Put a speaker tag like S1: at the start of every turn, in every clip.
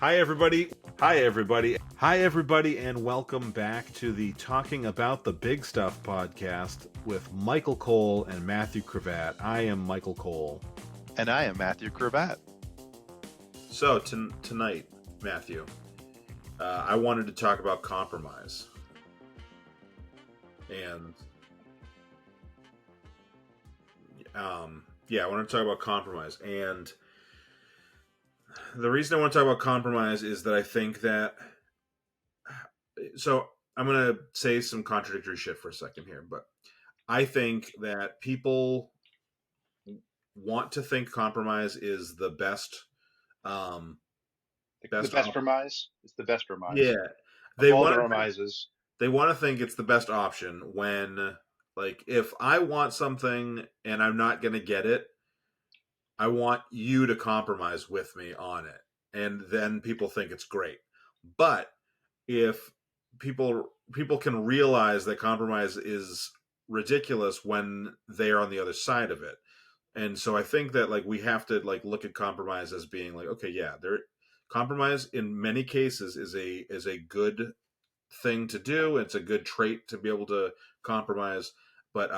S1: Hi, everybody. Hi, everybody. Hi, everybody, and welcome back to the Talking About the Big Stuff podcast with Michael Cole and Matthew Cravat. I am Michael Cole.
S2: And I am Matthew Cravat.
S1: So, tonight, Matthew, I wanted to talk about compromise. And, I want to talk about compromise. And the reason I want to talk about compromise is that I think that... So, I'm going to say some contradictory shit for a second here, but I think that people want to think compromise is the best...
S2: The best remise is the best remise.
S1: Yeah.
S2: Of all the remises.
S1: They want to think it's the best option when, like, if I want something and I'm not going to get it, I want you to compromise with me on it. And then people think it's great. But if people can realize that compromise is ridiculous when they are on the other side of it. And so I think that, like, we have to, like, look at compromise as being like, okay, yeah, compromise in many cases is a good thing to do. It's a good trait to be able to compromise, but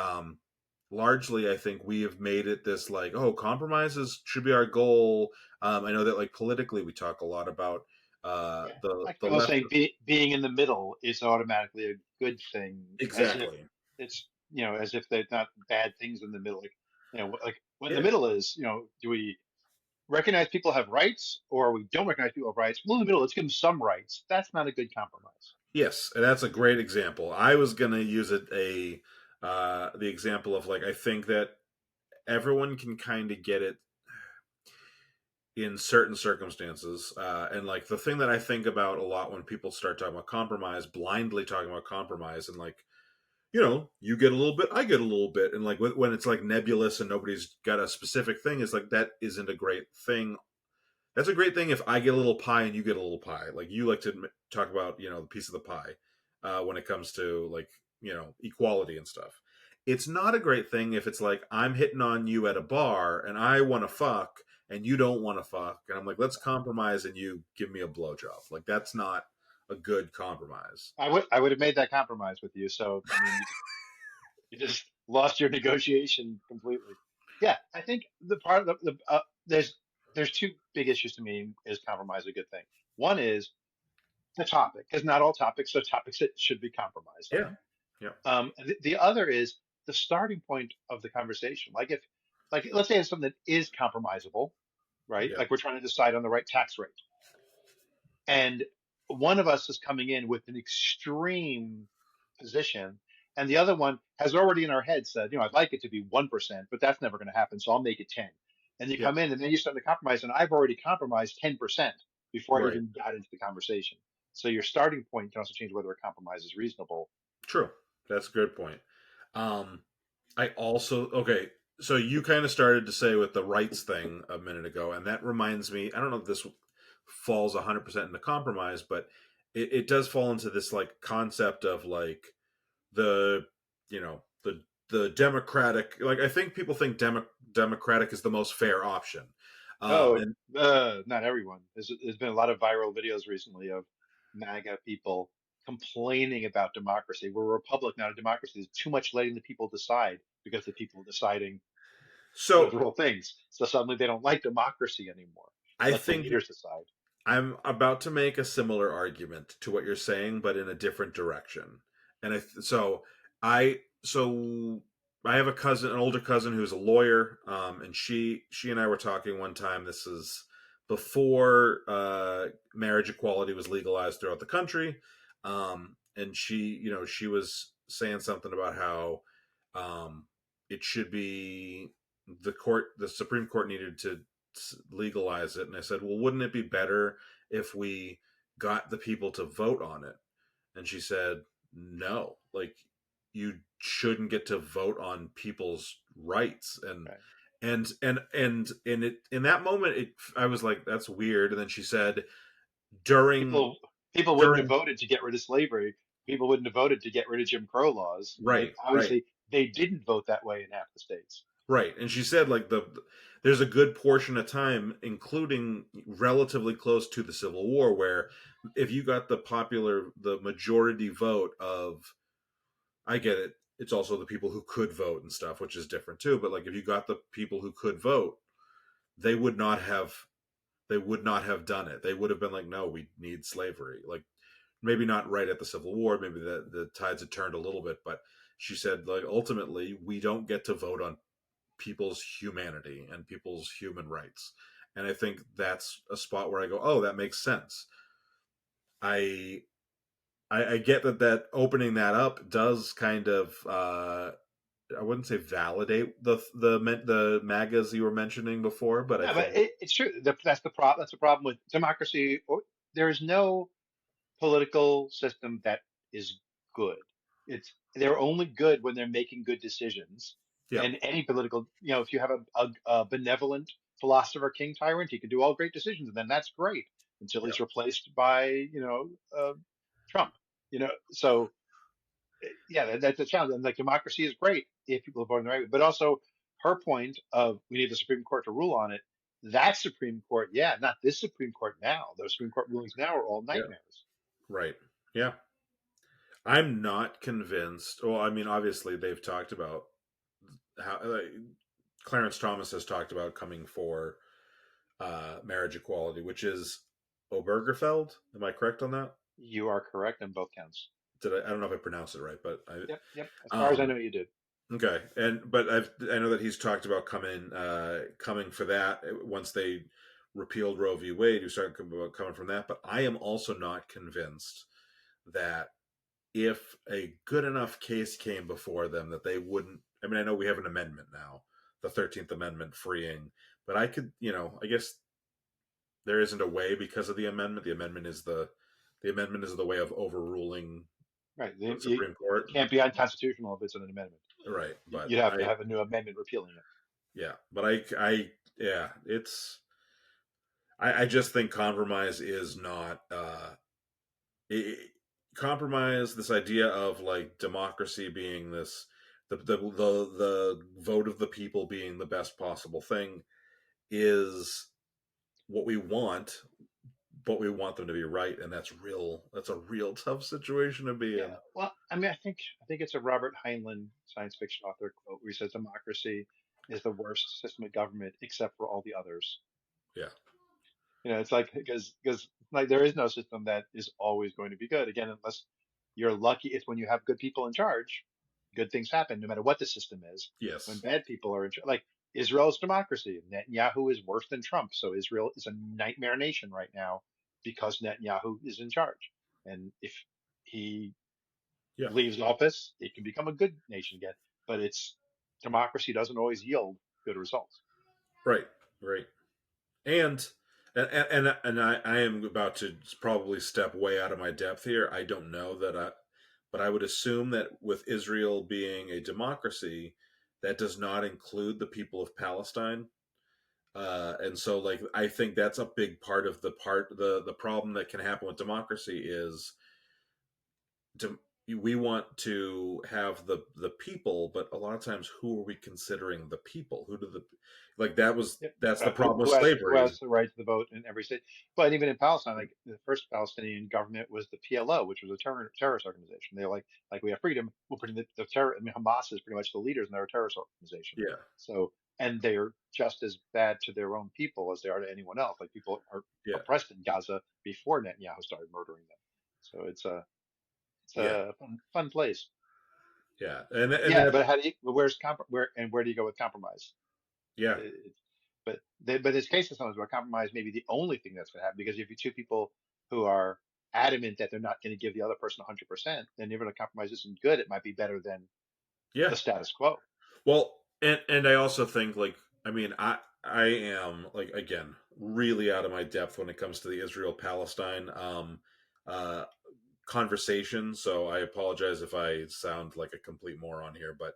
S1: largely I think we have made it this, like, oh, compromises should be our goal. I know that, like, politically we talk a lot about the left.
S2: Saying being in the middle is automatically a good thing.
S1: Exactly.
S2: It's as if there's not bad things in the middle. Like what the middle is. Do we recognize people have rights, or we don't recognize people have rights? Well, in the middle, let's give them some rights. That's not a good compromise.
S1: Yes, and that's a great example. I was going to use the example of, like, I think that everyone can kind of get it in certain circumstances, and, like, the thing that I think about a lot when people start talking about compromise, blindly talking about compromise, and, like, you get a little bit, I get a little bit, and, like, when it's, like, nebulous and nobody's got a specific thing, it's like, that isn't a great thing. That's a great thing if I get a little pie and you get a little pie. Like, you like to talk about, the piece of the pie when it comes to, like, equality and stuff. It's not a great thing if it's like, I'm hitting on you at a bar and I want to fuck and you don't want to fuck. And I'm like, let's compromise and you give me a blowjob. Like, that's not a good compromise.
S2: I would have made that compromise with you. So, I mean, you just lost your negotiation completely. Yeah, I think the part of there's two big issues to me. Is compromise a good thing? One is the topic, because not all topics are topics that should be compromised on.
S1: Yeah.
S2: The other is the starting point of the conversation. Like let's say it's something that is compromisable, right?
S1: Yeah.
S2: Like we're trying to decide on the right tax rate, and one of us is coming in with an extreme position, and the other one has already in our head said, I'd like it to be 1%, but that's never going to happen, so I'll make it 10. And you come in, and then you start to compromise, and I've already compromised 10% before I even got into the conversation. So your starting point can also change whether a compromise is reasonable.
S1: True. That's a good point. I also, okay, so you kind of started to say with the rights thing a minute ago, and that reminds me, I don't know if this falls 100% into compromise, but it does fall into this, like, concept of, like, the democratic, like, I think people think democratic is the most fair option.
S2: Not everyone. There's been a lot of viral videos recently of MAGA people complaining about democracy. We're a republic, not a democracy. There's too much letting the people decide because the people deciding liberal things. So suddenly they don't like democracy anymore.
S1: I think
S2: the leaders decide.
S1: I'm about to make a similar argument to what you're saying, but in a different direction. And I have a cousin, an older cousin, who's a lawyer, and she and I were talking one time. This is before marriage equality was legalized throughout the country, and she was saying something about how it should be the Supreme Court needed to legalize it. And I said, well, wouldn't it be better if we got the people to vote on it? And she said, no, like, you shouldn't get to vote on people's rights. And in that moment, I was like, that's weird. And then she said,
S2: people wouldn't have voted to get rid of slavery. People wouldn't have voted to get rid of Jim Crow laws.
S1: Right.
S2: Obviously, they didn't vote that way in half the states.
S1: Right. And she said, like, there's a good portion of time, including relatively close to the Civil War, where if you got the majority vote of, I get it, it's also the people who could vote and stuff, which is different too. But like, if you got the people who could vote, they would not have, they would not have done it. They would have been like, no, we need slavery. Like, maybe not right at the Civil War, maybe the tides had turned a little bit, but she said, like, ultimately, we don't get to vote on people's humanity and people's human rights. And I think that's a spot where I go, oh, that makes sense. I I get that opening that up does kind of I wouldn't say validate the MAGAs you were mentioning before, but I
S2: Yeah, but
S1: think
S2: it's true. That's the problem. That's the problem with democracy. There is no political system that is good. They're only good when they're making good decisions.
S1: yeah,
S2: And any political, if you have a benevolent philosopher, king, tyrant, he can do all great decisions, and then that's great until
S1: yeah,
S2: he's replaced by, Trump. So yeah, that's a challenge. And like democracy is great if people are voting the right way, but also her point of we need the Supreme Court to rule on it. That Supreme Court, yeah, not this Supreme Court now. Those Supreme Court rulings now are all
S1: yeah,
S2: nightmares.
S1: right, yeah. I'm not convinced. Well, I mean, obviously they've talked about how Clarence Thomas has talked about coming for marriage equality, which is Obergefell. Am I correct on that?
S2: You are correct on both counts.
S1: Did I don't know if I pronounced it right, but
S2: Yep, yep. As far as I
S1: um,
S2: know, you did.
S1: okay. And but I know that he's talked about coming for that once they repealed Roe v. Wade. He started coming from that, but I am also not convinced that if a good enough case came before them that they wouldn't. I mean, I know we have an amendment now, the 13th Amendment freeing, but I could, I guess there isn't a way because of the amendment. The amendment is the way of overruling
S2: Right.
S1: the
S2: It
S1: Supreme Court.
S2: can't be unconstitutional if it's an amendment.
S1: Right, but
S2: You'd have to have a new amendment repealing it.
S1: yeah, but yeah, I just think compromise is not, it, compromise, this idea of like democracy being this, the vote of the people being the best possible thing is what we want, but we want them to be right, and that's a real tough situation to be
S2: Yeah.
S1: in.
S2: Well, I mean, I think it's a Robert Heinlein science fiction author quote where he says democracy is the worst system of government except for all the others.
S1: Yeah,
S2: It's like because like there is no system that is always going to be good. Again, unless you're lucky, it's when you have good people in charge, good things happen, no matter what the system is. When
S1: yes,
S2: bad people are in charge, like Israel's democracy, Netanyahu is worse than Trump, so Israel is a nightmare nation right now because Netanyahu is in charge. And if he
S1: yeah,
S2: leaves office, it can become a good nation again. But it's democracy doesn't always yield good results.
S1: right, right. And I am about to probably step way out of my depth here. I don't know that but I would assume that with Israel being a democracy, that does not include the people of Palestine. And so, like, I think that's a big part of the problem that can happen with democracy is to, we want to have the people, but a lot of times, who are we considering the people? Who do the like that was
S2: Yep.
S1: that's the
S2: Who
S1: problem with
S2: who
S1: slavery.
S2: has the right to the vote in every state? But even in Palestine, like the first Palestinian government was the PLO, which was a terrorist organization. They're like we have freedom, we'll put in the terror. I mean, Hamas is pretty much the leaders, and they're a terrorist organization.
S1: Yeah,
S2: So, and they're just as bad to their own people as they are to anyone else. Like people are
S1: yeah,
S2: oppressed in Gaza before Netanyahu started murdering them. So
S1: yeah,
S2: it's a fun place.
S1: yeah, and
S2: Yeah,
S1: that,
S2: but how do you? Where do you go with compromise?
S1: yeah,
S2: It, but there's cases sometimes where compromise may be the only thing that's going to happen because if you two people who are adamant that they're not going to give the other person 100%, then even a compromise isn't good. It might be better than
S1: yeah.
S2: the status quo.
S1: Well, and I also think, like, I mean, I am, like, again, really out of my depth when it comes to the Israel Palestine uh conversation. So I apologize if I sound like a complete moron here, but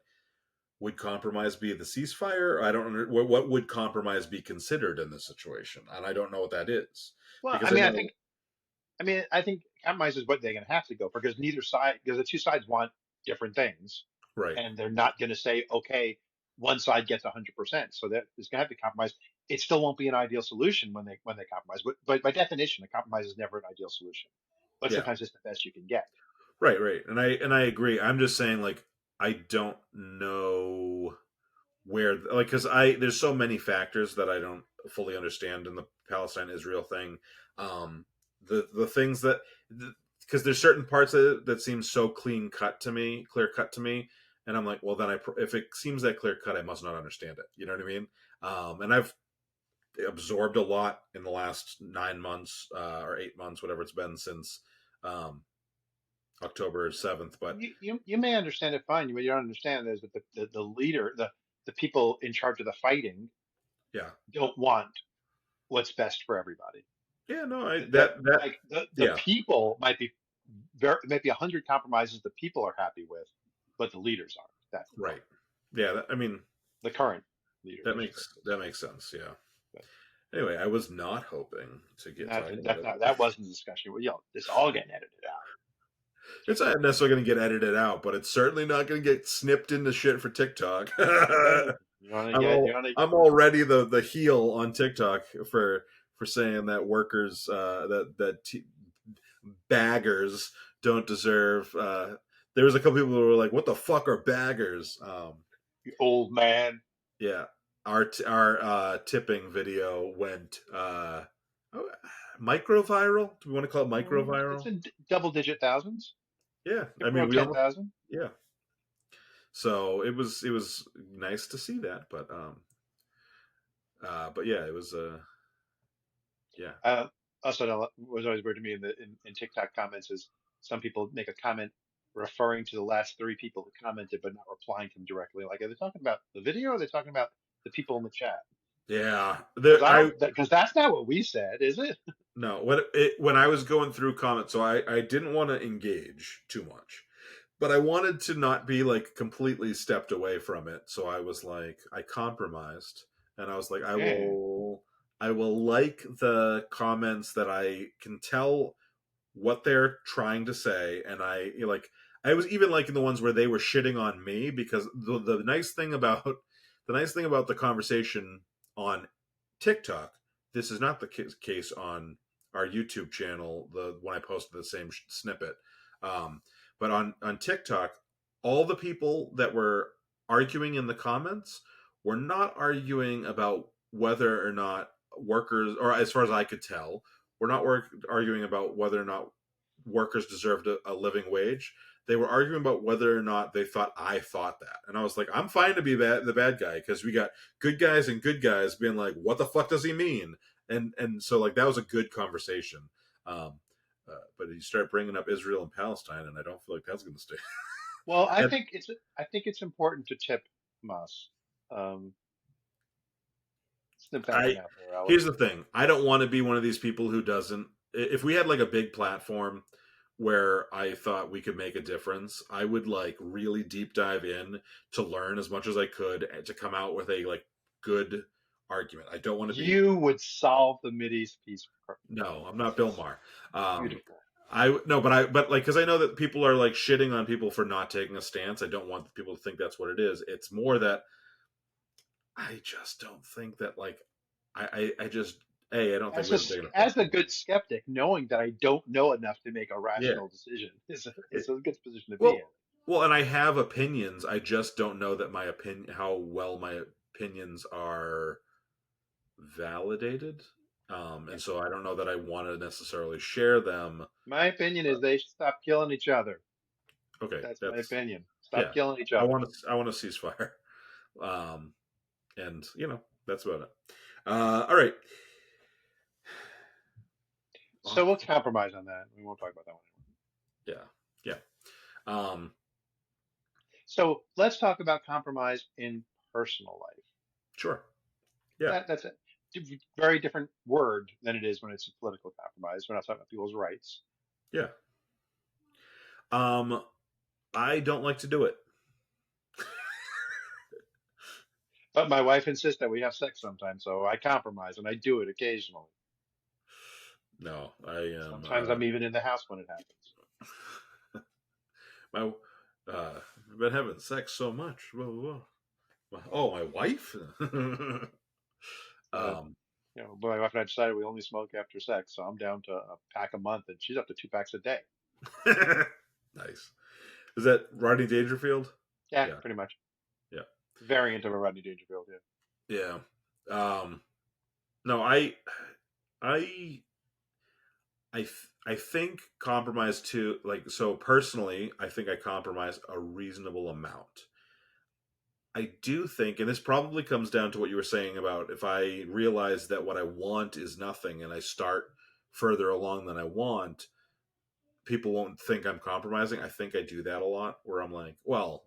S1: would compromise be the ceasefire? I don't know what would compromise be considered in this situation, and I don't know what that is
S2: Well,
S1: because I know,
S2: I think compromise is what they're going to have to go for because the two sides want different things,
S1: right,
S2: and they're not going to say, okay. one side gets 100%. So that there's going to have to be compromise. It still won't be an ideal solution when they compromise. But by definition, a compromise is never an ideal solution. But
S1: Yeah.
S2: sometimes it's the best you can get.
S1: Right. And I agree. I'm just saying, like, I don't know where, like, because I there's so many factors that I don't fully understand in the Palestine Israel thing. The things that, because there's certain parts of it that seem so clear cut to me, and I'm like, well, then if it seems that clear cut, I must not understand it. You know what I mean? And I've absorbed a lot in the last 9 months or 8 months, whatever it's been since um, October 7th. But
S2: You may understand it fine. What you don't understand is that the leader, the people in charge of the fighting,
S1: yeah,
S2: don't want what's best for everybody.
S1: yeah, no, I
S2: That
S1: that
S2: like the
S1: yeah,
S2: people might be maybe 100 compromises the people are happy with, but the leaders aren't. That's the
S1: right,
S2: problem.
S1: yeah. I mean,
S2: The current leaders,
S1: that
S2: I should say.
S1: makes sense. Yeah.
S2: But
S1: Anyway, I was not hoping to get talking about it.
S2: that wasn't the discussion. Well, this all getting edited out.
S1: It's not necessarily going to get edited out, but it's certainly not going to get snipped into shit for TikTok.
S2: Okay, you want to get you want to.
S1: I'm already the heel on TikTok for saying that workers baggers don't deserve. There was a couple people who were like, "What the fuck are baggers?"
S2: You old man.
S1: Yeah, our tipping video went micro viral. Do we want to call it micro
S2: It's
S1: viral?
S2: in double-digit thousands.
S1: Yeah,
S2: It
S1: I mean
S2: broke
S1: we
S2: ten
S1: almost,
S2: thousand.
S1: yeah. So it was nice to see that, but yeah, it was yeah,
S2: Also, what was always weird to me in TikTok comments is some people make a comment referring to the last three people who commented, but not replying to them directly. Like, are they talking about the video, or are they talking about the people in the chat?
S1: yeah.
S2: Because I don't, because that's not what we said, is it?
S1: No, when I was going through comments, so I didn't want to engage too much, but I wanted to not be like completely stepped away from it. So I was like, I compromised, and I was like,
S2: Yeah.
S1: I will like the comments that I can tell what they're trying to say, and like I was even liking the ones where they were shitting on me, because the nice thing about the conversation on TikTok, this is not the case on our YouTube channel, the when I posted the same snippet. Um, but on TikTok, all the people that were arguing in the comments were not arguing about whether or not workers, or as far as I could tell, we're not arguing about whether or not workers deserved a living wage. They were arguing about whether or not they thought I thought that. And I was like, I'm fine to be the bad guy, because we got good guys and good guys being like, what the fuck does he mean? And so like that was a good conversation. Um, but you start bringing up Israel and Palestine, and I don't feel like that's going to stay.
S2: Well,
S1: And
S2: I think it's important to tip Moss. Um, snip that one
S1: I
S2: out there, Ellen.
S1: here's the thing: I don't want to be one of these people who doesn't. If we had like a big platform where I thought we could make a difference, I would like really deep dive in to learn as much as I could and to come out with a like good argument. I don't want to be.
S2: You would solve the Mideast peace
S1: No, I'm not Bill Maher. Um,
S2: beautiful.
S1: I no, but like, because I know that people are like shitting on people for not taking a stance. I don't want people to think that's what it is. It's more that I just don't think that like I just I don't think we have a big enough
S2: As a
S1: platform.
S2: good skeptic, knowing that I don't know enough to make a
S1: Yeah.
S2: rational decision is
S1: It,
S2: a good position to be
S1: well,
S2: in.
S1: and I have opinions. I just don't know that my opinion, how well my opinions are validated.
S2: Yeah.
S1: And so I don't know that I want to necessarily share them.
S2: My opinion is they should stop killing each other.
S1: Okay,
S2: That's my
S1: that's
S2: opinion. Stop
S1: yeah.
S2: killing each
S1: I
S2: other.
S1: want to ceasefire. Um, and that's about it. All right.
S2: So we'll compromise on that. We won't talk about that one
S1: Yeah, yeah. Um,
S2: So let's talk about compromise in personal life.
S1: sure. Yeah,
S2: That's a very different word than it is when it's a political compromise. We're not talking about people's rights.
S1: yeah. Um, I don't like to do it.
S2: But my wife insists that we have sex sometimes, so I compromise and I do it occasionally.
S1: No, I am.
S2: Sometimes I'm even in the house when it happens.
S1: My I've been having sex so much. Whoa, whoa. Oh, my wife.
S2: Uh,
S1: um,
S2: my wife and I decided we only smoke after sex, so I'm down to a pack a month, and she's up to 2 packs a day.
S1: nice. Is that Rodney Dangerfield?
S2: Yeah,
S1: Yeah,
S2: pretty much.
S1: yeah,
S2: Variant of a Rodney Dangerfield. Yeah.
S1: yeah. Um, no, I, I think compromise too. Like, so personally, I think I compromise a reasonable amount. I do think, and this probably comes down to what you were saying about if I realize that what I want is nothing and I start further along than I want, people won't think I'm compromising. I think I do that a lot where I'm like, well,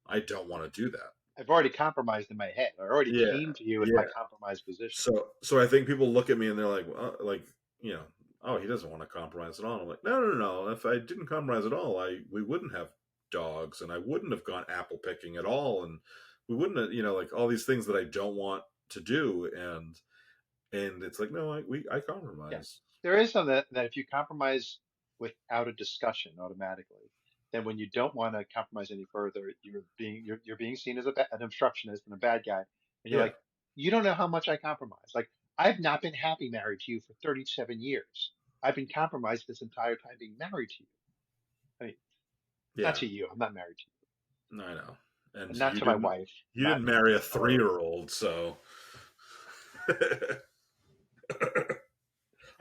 S1: I don't want to do that.
S2: I've already compromised in my head. I already
S1: Yeah.
S2: came to you with my
S1: Yeah.
S2: compromised position.
S1: So I think people look at me and they're like, well, you know, oh, he doesn't want to compromise at all. I'm like, no, no, no, no. If I didn't compromise at all, we wouldn't have dogs, and I wouldn't have gone apple picking at all, and we wouldn't have, like all these things that I don't want to do, and it's like, no, I
S2: Yeah.
S1: compromise.
S2: There is some that if you compromise without a discussion automatically, then when you don't want to compromise any further, you're being seen as an obstructionist and a bad guy. And you're
S1: Yeah,
S2: like, you don't know how much I compromise. Like, I've not been happy married to you for 37 years. I've been compromised this entire time being married to you. I mean, not
S1: yeah,
S2: to you. I'm not married to you.
S1: I know. And
S2: And not to my wife.
S1: you
S2: Not
S1: didn't marry a
S2: hello.
S1: 3-year-old, so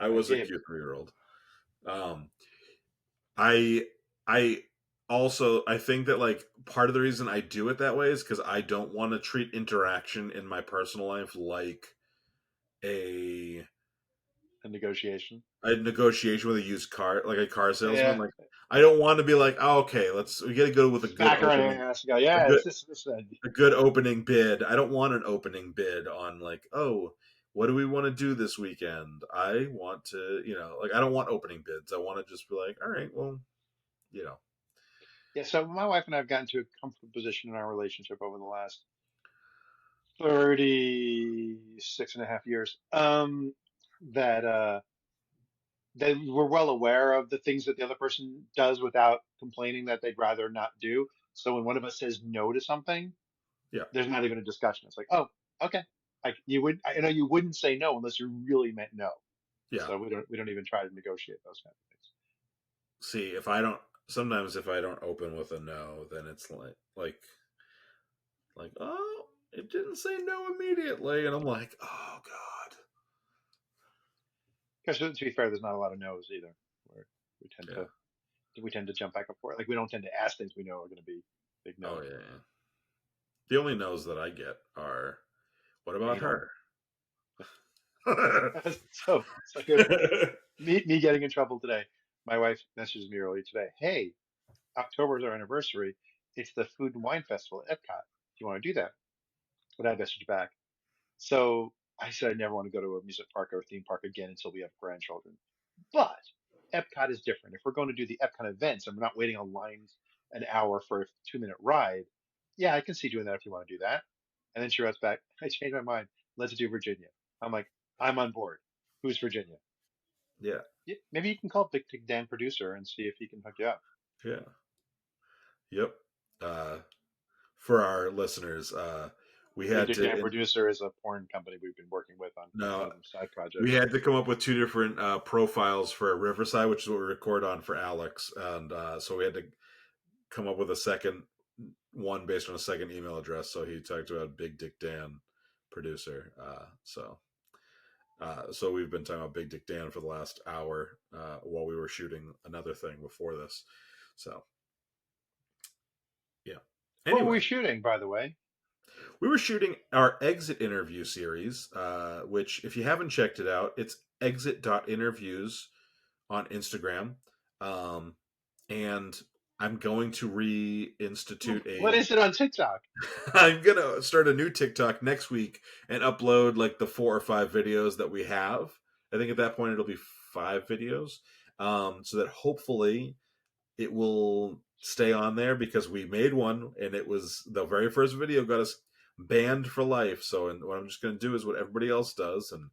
S1: I
S2: I
S1: was a
S2: did.
S1: cute 3-year-old. Um, I I also I think that like part of the reason I do it that way is because I don't want to treat interaction in my personal life like a
S2: A negotiation.
S1: a negotiation with a used car, like a car salesman.
S2: Yeah.
S1: Like I don't want to be like, oh, okay, we got to go with
S2: Smack her on the ass and go, yeah, it's this.
S1: a good opening bid. I don't want an opening bid on like, oh, what do we want to do this weekend? I want to, like I don't want opening bids. I want to just be like, all right, well, you know,
S2: Yeah, so my wife and I have gotten to a comfortable position in our relationship over the last 36 and a half years. That that we're well aware of the things that the other person does without complaining that they'd rather not do. So when one of us says no to something,
S1: yeah,
S2: there's not even a discussion. It's like, oh, okay. Like I know you wouldn't say no unless you really meant no.
S1: yeah.
S2: So we don't even try to negotiate those kind of things.
S1: See, if I don't, sometimes if I don't open with a no, then it's like, oh, it didn't say no immediately, and I'm like, oh god,
S2: Because to be fair, there's not a lot of no's either. Where we tend
S1: yeah,
S2: to we tend to jump back and forth. Like we don't tend to ask things we know are going to be big
S1: oh
S2: no's.
S1: yeah, yeah. The only no's that I get are, what about
S2: Anal.
S1: her?
S2: So good. Me getting in trouble today. My wife messages me earlier today. Hey, October is our anniversary. It's the Food and Wine Festival at Epcot. Do you want to do that? But I messaged back. So I said I never want to go to a music park or a theme park again until we have grandchildren. But Epcot is different. If we're going to do the Epcot events and we're not waiting on lines an hour for a 2 minute ride, yeah, I can see doing that if you want to do that. And then she writes back, I changed my mind. Let's do Virginia. I'm like, I'm on board. Who's Virginia?
S1: Yeah,
S2: Yeah, maybe you can call Big Tig Dan producer and see if he can hook you up.
S1: yeah, yep. Uh, for our listeners, we
S2: Big
S1: had
S2: Tig
S1: to
S2: Dan producer is a porn company we've been working with on
S1: no,
S2: one of them side
S1: we
S2: projects.
S1: had to come up with two different profiles for Riverside, which is what we record on for Alex, and so we had to come up with a second one based on a second email address. So he talked about Big Dick Dan, producer. So we've been talking about Big Dick Dan for the last hour while we were shooting another thing before this. So yeah.
S2: What were we
S1: Anyway,
S2: shooting, by the way?
S1: we were shooting our exit interview series, which if you haven't checked it out, it's exit.interviews on Instagram. Um, and I'm going to reinstitute
S2: What
S1: a
S2: is it on TikTok?
S1: I'm gonna start a new TikTok next week and upload like the 4 or 5 videos that we have. I think at that point it'll be 5 videos, so that hopefully it will stay on there because we made one and it was the very first video got us banned for life. So, and what I'm just gonna do is what everybody else does and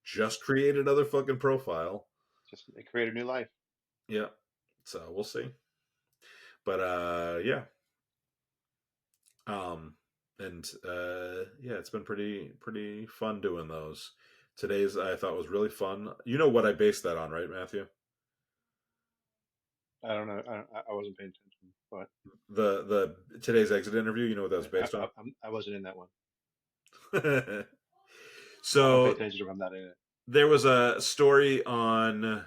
S1: just create another fucking profile.
S2: Just create a new life.
S1: Yeah, so we'll see. But yeah. Um, And yeah, it's been pretty fun doing those. Today's I thought was really fun. You know what I based that on, right, Matthew?
S2: I don't know. I wasn't paying attention, but
S1: The today's exit interview. You know what that was based on?
S2: I wasn't in that one. I don't pay
S1: So
S2: attention if I'm not in it.
S1: there was a story on, I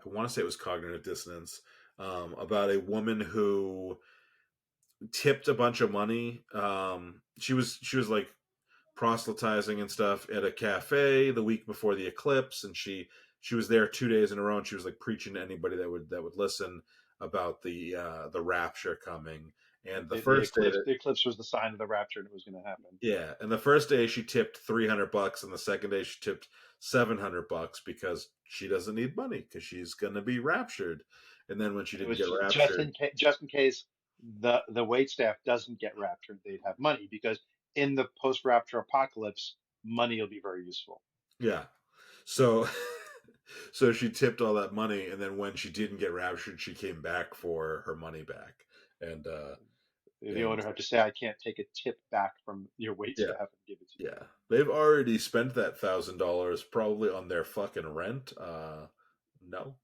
S1: want to say it was cognitive dissonance, about a woman who tipped a bunch of money. She was like proselytizing and stuff at a cafe the week before the eclipse, and she was there 2 days in a row, and she was like preaching to anybody that would listen about the rapture coming. And the first day that
S2: The eclipse was the sign of the rapture, and it was going to happen.
S1: yeah, and the first day she tipped $300, and the second day she tipped $700 because she doesn't need money because she's gonna be raptured. And then when she
S2: It
S1: didn't
S2: was
S1: get raptured,
S2: just in case the wait staff doesn't get raptured, they'd have money because in the post rapture apocalypse, money will be very useful.
S1: yeah, so so she tipped all that money, and then when she didn't get raptured, she came back for her money back, and
S2: The
S1: and
S2: owner had to say, "I can't take a tip back from your wait
S1: yeah,
S2: staff and give it to you."
S1: yeah, they've already spent that $1,000 probably on their fucking rent. No,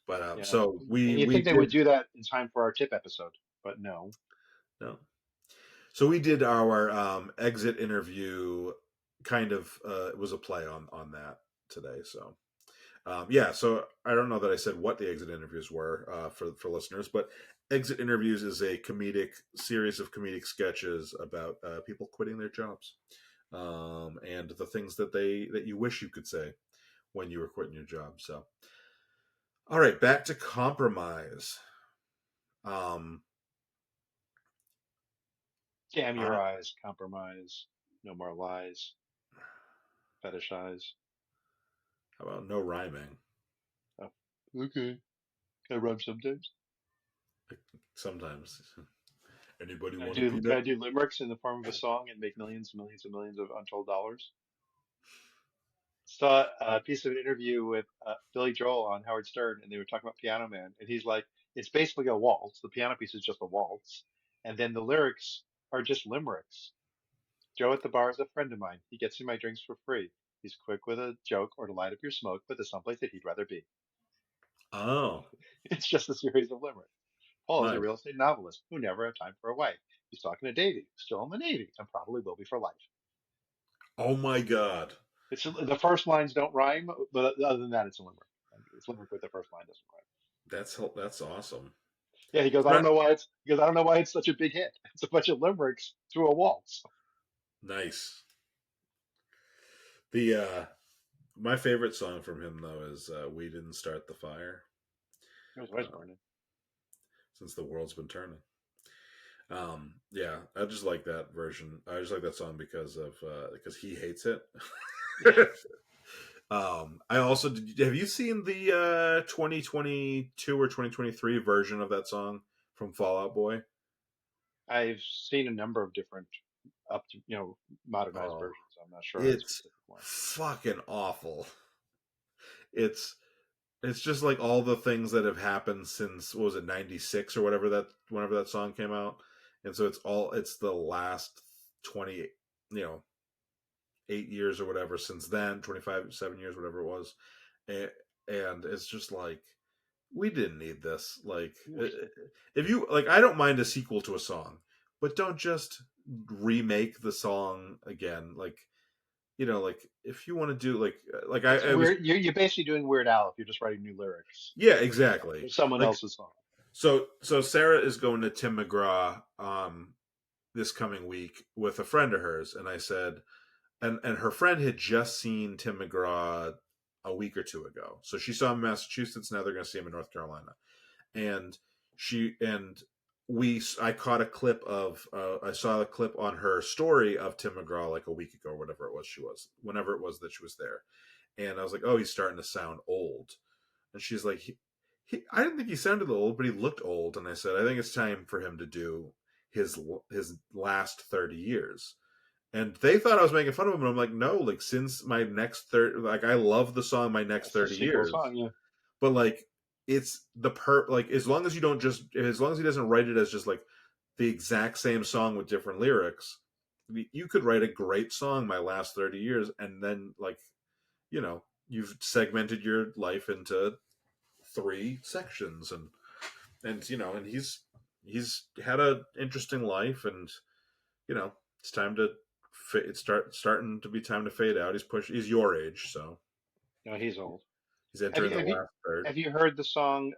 S1: but
S2: Yeah,
S1: so
S2: and you
S1: we
S2: think they would
S1: did
S2: do that in time for our tip episode, but no.
S1: no. So we did our exit interview. Kind of it was a play on that today. So yeah. So I don't know that I said what the exit interviews were for listeners, but exit interviews is a comedic series of comedic sketches about people quitting their jobs, and the things that you wish you could say when you were quitting your job. So all right, back to compromise. Um,
S2: Damn your
S1: I,
S2: eyes, compromise, no more lies, fetishize.
S1: how about no rhyming?
S2: Oh, okay, can I rhyme sometimes?
S1: Sometimes. Anybody want a
S2: Can
S1: peanut?
S2: I do limericks in the form of a song and make millions and millions and millions of untold dollars? Saw a piece of an interview with Billy Joel on Howard Stern, and they were talking about Piano Man, and he's like, it's basically a waltz. The piano piece is just a waltz, and then the lyrics are just limericks. Joe at the bar is a friend of mine. He gets me my drinks for free. He's quick with a joke or to light up your smoke, but there's someplace that he'd rather be.
S1: Oh,
S2: It's just a series of limericks. Paul is a
S1: nice.
S2: real estate novelist who never had time for a wife. He's talking to Davy, who's still in the Navy, and probably will be for life.
S1: Oh my god.
S2: It's the first lines don't rhyme, but other than that, it's a limerick. It's limerick with the first line doesn't rhyme.
S1: That's awesome.
S2: Yeah, he goes. I don't
S1: Right.
S2: know why it's because I don't know why it's such a big hit. It's a bunch of limericks to a waltz.
S1: Nice. The my favorite song from him though is "We Didn't Start the Fire,"
S2: It was always
S1: uh,
S2: burning.
S1: since the world's been turning. Yeah, I just like that version. I just like that song because he hates it.
S2: Yeah,
S1: I also have you seen the 2022 or 2023 version of that song from Fallout Boy?
S2: I've seen a number of different up to modernized
S1: Oh,
S2: versions. I'm not sure of the
S1: it's
S2: specific one.
S1: fucking awful. It's it's just like all the things that have happened since what was it, 96 or whatever, that whenever that song came out. And so it's the last 20, 8 years or whatever since then, 25, 7 years, whatever it was. And, and it's just like we didn't need this. Like if you like, I don't mind a sequel to a song, but don't just remake the song again. Like, like if you want to do like
S2: It's
S1: I was
S2: weird. You're basically doing Weird Al if you're just writing new lyrics
S1: yeah,
S2: for
S1: exactly.
S2: someone
S1: Like
S2: else's song.
S1: so Sarah is going to Tim McGraw this coming week with a friend of hers, and I said, and her friend had just seen Tim McGraw a week or two ago. So she saw him in Massachusetts, now they're going to see him in North Carolina. And she and we I caught a clip of I saw a clip on her story of Tim McGraw like a week ago or whatever it was whenever it was that she was there. And I was like, "Oh, he's starting to sound old." And she's like, I didn't think he sounded old, but he looked old. And I said, I think it's time for him to do his last 30 years. And they thought I was making fun of him, and I'm like, no, like since my next 30, like I love the song My Next
S2: That's the
S1: 30
S2: sequel
S1: Years,
S2: song. Yeah,
S1: but like it's the like as long as you don't just as long as he doesn't write it as just like the exact same song with different lyrics. You could write a great song my last 30 years, and then, like, you've segmented your life into 3 sections, and he's had a interesting life, and it's time to starting to be time to fade out. He's your age, so
S2: No, he's old.
S1: he's
S2: Have
S1: entering
S2: you
S1: the
S2: have you
S1: last third.
S2: have you heard the song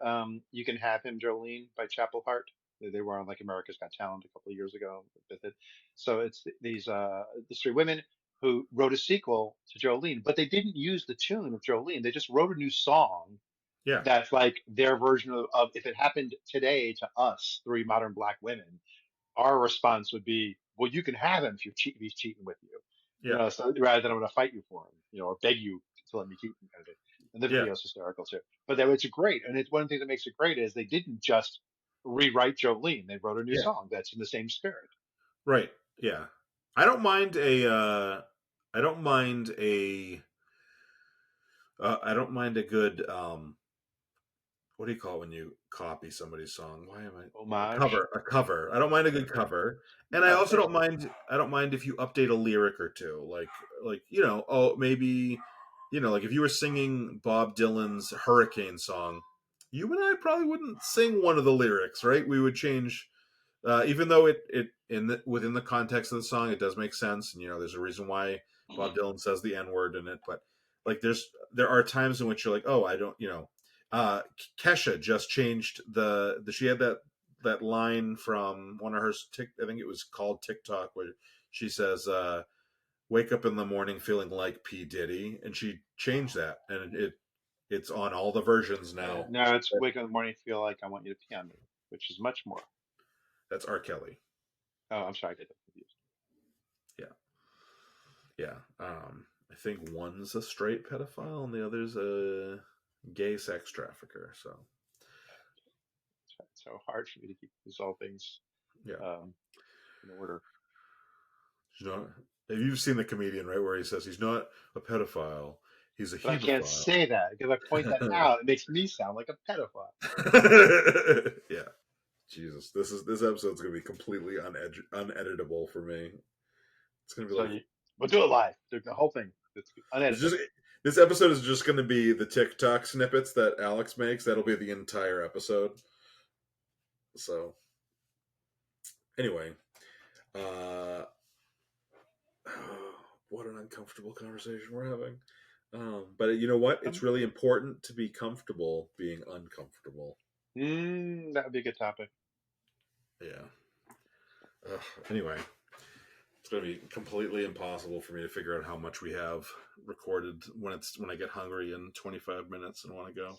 S2: "You Can Have Him, Jolene" by Chapel Hart? They were on like America's Got Talent a couple of years ago with it. So it's these 3 women who wrote a sequel to Jolene, but they didn't use the tune of Jolene. They just wrote a new song
S1: Yeah,
S2: that's like their version of if it happened today to us, 3 modern black women, our response would be, well, you can have him if he's cheating with you.
S1: yeah,
S2: So rather than I'm going to fight you for him, or beg you to let me keep him kind of thing. And the
S1: yeah,
S2: video's hysterical too. But it's great. And it's one thing that makes it great is they didn't just rewrite Jolene. They wrote a new
S1: yeah.
S2: song that's in the same spirit.
S1: Right. Yeah. I don't mind a. I don't mind a. I don't mind a good. What do you call it when you copy somebody's song? Why am I a
S2: Homage.
S1: cover? A cover. I don't mind a good cover, and I
S2: Oh,
S1: also
S2: thank
S1: don't
S2: you.
S1: mind. I don't mind if you update a lyric or two, like oh, maybe, like if you were singing Bob Dylan's Hurricane song, you and I probably wouldn't sing one of the lyrics, right? We would change, even though within the context of the song, it does make sense, and there's a reason why Bob Dylan says the N word in it, but like there are times in which you're like, oh, I don't, uh, Kesha just changed the she had that line from one of her I think it was called TikTok, where she says, "Wake up in the morning feeling like P Diddy," and she changed that, and it's on all the versions
S2: Yeah.
S1: now.
S2: No, it's wake up in the morning, feel like I want you to pee on me, which is much more.
S1: That's R. Kelly.
S2: Oh, I'm sorry, I get that confused.
S1: Yeah, yeah. I think one's a straight pedophile and the other's a gay sex trafficker. So
S2: It's so hard for me to keep these all things
S1: yeah,
S2: um, in order.
S1: he's not. Have you seen the comedian, right, where he says he's not a pedophile, he's a
S2: But I can't
S1: hebephile.
S2: say that because I point that out. It makes me sound like a pedophile.
S1: Yeah, Jesus, this episode's gonna be completely uneditable for me. It's gonna be
S2: So
S1: like
S2: we'll do it live. Do the whole thing. It's
S1: it's
S2: unedited.
S1: just this episode is just gonna be the TikTok snippets that Alex makes. That'll be the entire episode. So anyway, uh, what an uncomfortable conversation we're having. But you know what? It's
S2: Um,
S1: really important to be comfortable being uncomfortable.
S2: that would be a good topic.
S1: Yeah. Anyway, it's going to be completely impossible for me to figure out how much we have recorded when I get hungry in 25 minutes and want to go.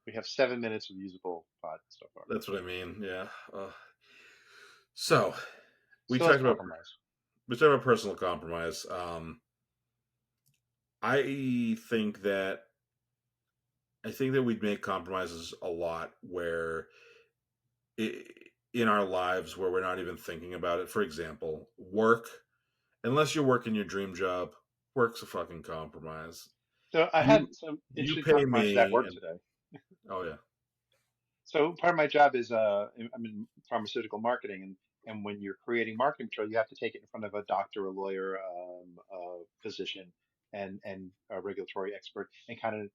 S2: We have 7 minutes of usable pod so far.
S1: That's what I mean. Yeah. So we
S2: So let's
S1: talked about
S2: compromise.
S1: personal compromise. I think that we'd make compromises a lot where in our lives where we're not even thinking about it. For example, work. Unless you're working your dream job, work's a fucking compromise.
S2: So I
S1: You
S2: had some
S1: you
S2: interesting
S1: pay
S2: compromises at
S1: me,
S2: work
S1: and
S2: today.
S1: oh yeah,
S2: So part of my job is I'm in pharmaceutical marketing, and when you're creating marketing material, you have to take it in front of a doctor, a lawyer, a physician, and a regulatory expert, and kind of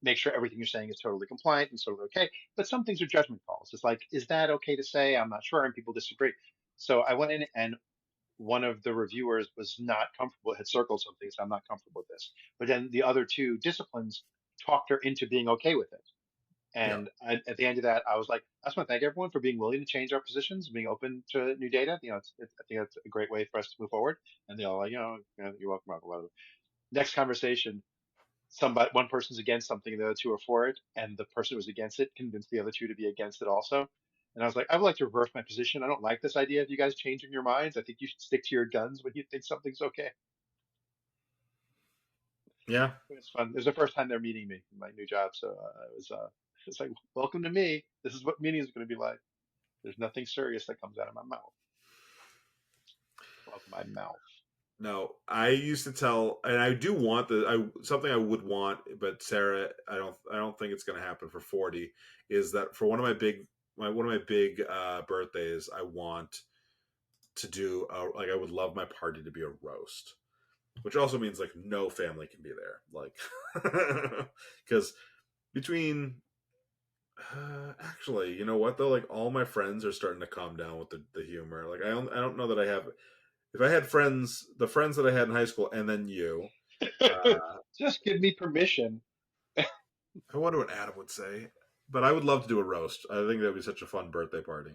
S2: make sure everything you're saying is totally compliant and totally okay. But some things are judgment calls. It's like, is that okay to say? I'm not sure, and people disagree. So I went in, and one of the reviewers was not comfortable, had circled something, so I'm not comfortable with this. But then the other 2 disciplines talked her into being okay with it.
S1: yeah,
S2: At the end of that, I was like, I just want to thank everyone for being willing to change our positions, being open to new data. I think that's a great way for us to move forward. And they all like, you're welcome, Michael. Whatever. Next conversation, one person's against something, and the other 2 are for it, and the person who was against it convinced the other 2 to be against it also. And I was like, I would like to reverse my position. I don't like this idea of you guys changing your minds. I think you should stick to your guns when you think something's okay.
S1: yeah.
S2: It was fun. It was the first time they're meeting me in my new job, so it's like, welcome to me. This is what meetings are going to be like. There's nothing serious that comes out of my mouth. Of my mouth.
S1: No, I used to tell, and I do want something I would want, but Sarah, I don't think it's going to happen for 40. Is that for one of my big one of my big birthdays, I want to do like I would love my party to be a roast, which also means like no family can be there, like because between actually, you know what though, like all my friends are starting to calm down with the humor. Like I don't know that I have. If I had friends, the friends that I had in high school, and then you, uh,
S2: Just give me permission.
S1: I wonder what Adam would say. But I would love to do a roast. I think that would be such a fun birthday party.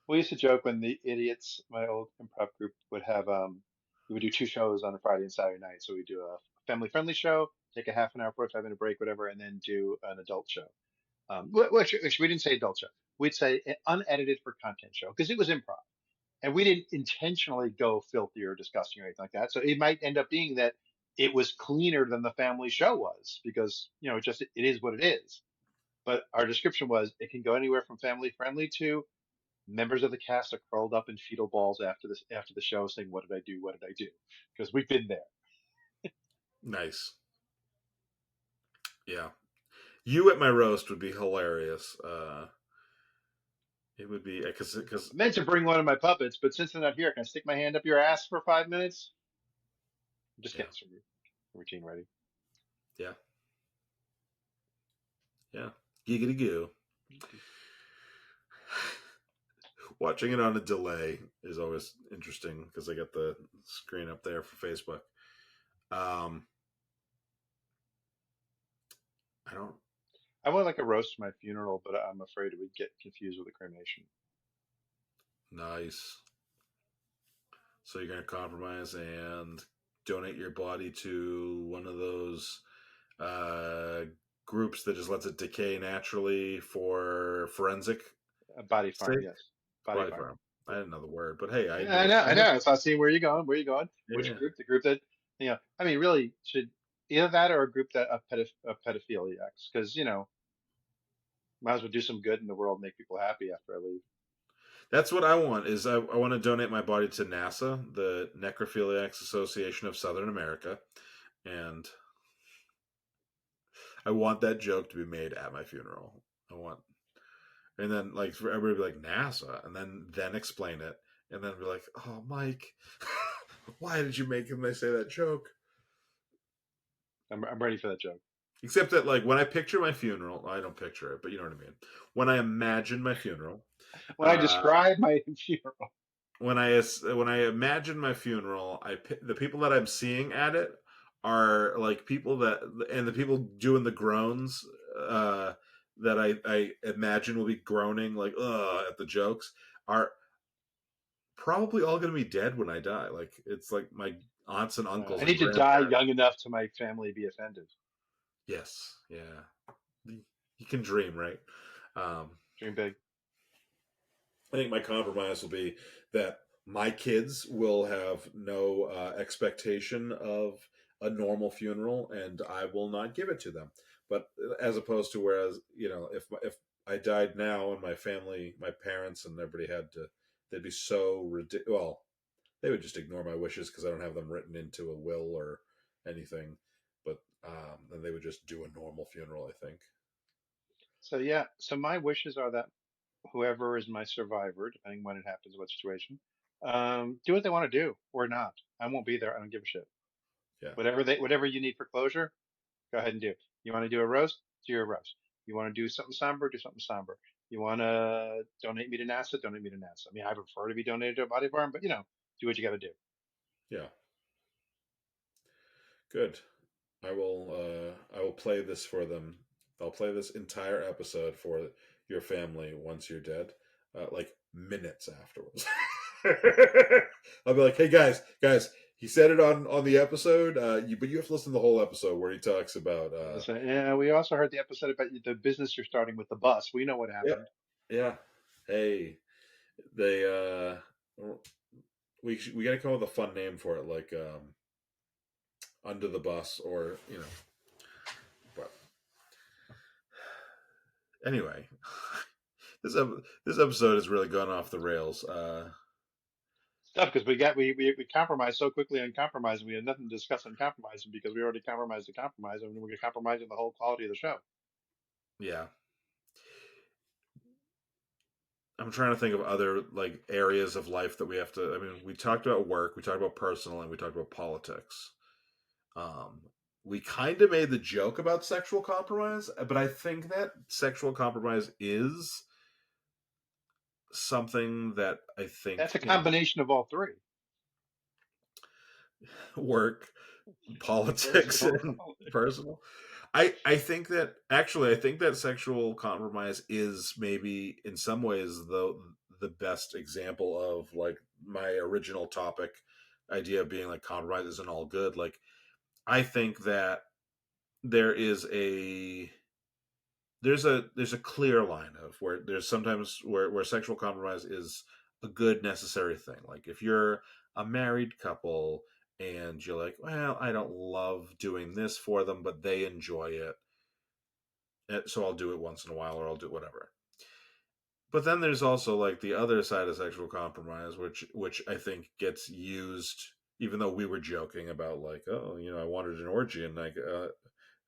S2: We used to joke when the idiots, my old improv group, would have we would do two shows on a Friday and Saturday night. So we do a family friendly show, take a half an hour, 45-minute break, whatever, and then do an adult show. Which we didn't say adult show. We'd say an unedited for content show because it was improv. And we didn't intentionally go filthy or disgusting or anything like that. So it might end up being that it was cleaner than the family show was because, it is what it is. But our description was it can go anywhere from family friendly to members of the cast are curled up in fetal balls after the show saying, "What did I do? What did I do?" Because we've been there.
S1: Nice. Yeah. You at my roast would be hilarious. It would be because
S2: I meant to bring one of my puppets, but since they're not here, can I stick my hand up your ass for 5 minutes? I'm just
S1: yeah,
S2: getting some routine ready.
S1: yeah, yeah. Giggity goo. Watching it on a delay is always interesting because I got the screen up there for Facebook. I don't.
S2: I would like a roast for my funeral, but I'm afraid it would get confused with a cremation.
S1: Nice. So you're going to compromise and donate your body to one of those uh, groups that just lets it decay naturally for forensic
S2: A body farm,
S1: sake?
S2: yes. Body
S1: Body
S2: farm.
S1: farm. I didn't know the word, but hey, I
S2: Yeah, I
S1: know.
S2: know,
S1: I
S2: I
S1: know.
S2: know. So I see where you're going. Where you going? Which
S1: Yeah.
S2: group? The group that, I mean, really should either that or a group that of pedophiliacs, because might as well do some good in the world, make people happy after I leave.
S1: That's what I want. Is I want to donate my body to NASA, the Necrophiliacs Association of Southern America, and I want that joke to be made at my funeral. I want, and then like for everybody to be like NASA, and then explain it, and then be like, "Oh, Mike, why did you make him say that joke?"
S2: I'm ready for that joke.
S1: Except that like when I picture my funeral, I don't picture it, but you know what I mean. When I imagine my funeral,
S2: When I
S1: uh,
S2: describe my funeral,
S1: when I imagine my funeral, the people that I'm seeing at it are like people that, and the people doing the groans that I imagine will be groaning like at the jokes are probably all going to be dead when I die. Like it's like my aunts and uncles
S2: I
S1: and
S2: need to die
S1: grandparents.
S2: young enough to my family be offended.
S1: Yes, yeah, you can dream, right? Um,
S2: Dream big.
S1: I think my compromise will be that my kids will have no expectation of a normal funeral, and I will not give it to them. But as opposed to whereas if I died now and my family, my parents, and everybody had to, they'd be so ridiculous. Well, they would just ignore my wishes because I don't have them written into a will or anything. But then they would just do a normal funeral. I think.
S2: So yeah, so my wishes are that whoever is my survivor, depending when it happens, what situation, do what they want to do or not. I won't be there. I don't give a shit.
S1: Yeah.
S2: Whatever you need for closure, go ahead and do. You want to do a roast? Do your roast. You want to do something somber? Do something somber. You want to donate me to NASA? Donate me to NASA. I mean, I prefer to be donated to a body farm, but do what you got to do.
S1: Yeah. Good. I will play this for them. I'll play this entire episode for your family once you're dead, like minutes afterwards. I'll be like, "Hey guys, he said it on the episode, but you have to listen to the whole episode where he talks about
S2: Listen, yeah, we also heard the episode about the business you're starting with the bus. We know what
S1: yeah,
S2: happened.
S1: yeah. Hey, they we got to come up with a fun name for it, like under the bus, or but anyway, this episode has really gone off the rails.
S2: Stuff because we compromised so quickly on compromise, and we had nothing to discuss on compromising because we already compromised the compromise, and we're compromising the whole quality of the show.
S1: Yeah, I'm trying to think of other like areas of life that we have to. I mean, we talked about work, we talked about personal, and we talked about politics. Um, we kind of made the joke about sexual compromise, but I think that sexual compromise is something that I think
S2: That's a combination of all three.
S1: work, politics,
S2: Personal.
S1: and personal. I think that actually I think that sexual compromise is maybe in some ways the best example of like my original topic idea of being like compromise isn't all good. Like I think that there is a there's a clear line of where there's sometimes where sexual compromise is a good necessary thing. Like if you're a married couple and you're like, well, I don't love doing this for them, but they enjoy it, so I'll do it once in a while or I'll do whatever. But then there's also like the other side of sexual compromise, which I think gets used. Even though we were joking about like, oh, I wanted an orgy and like,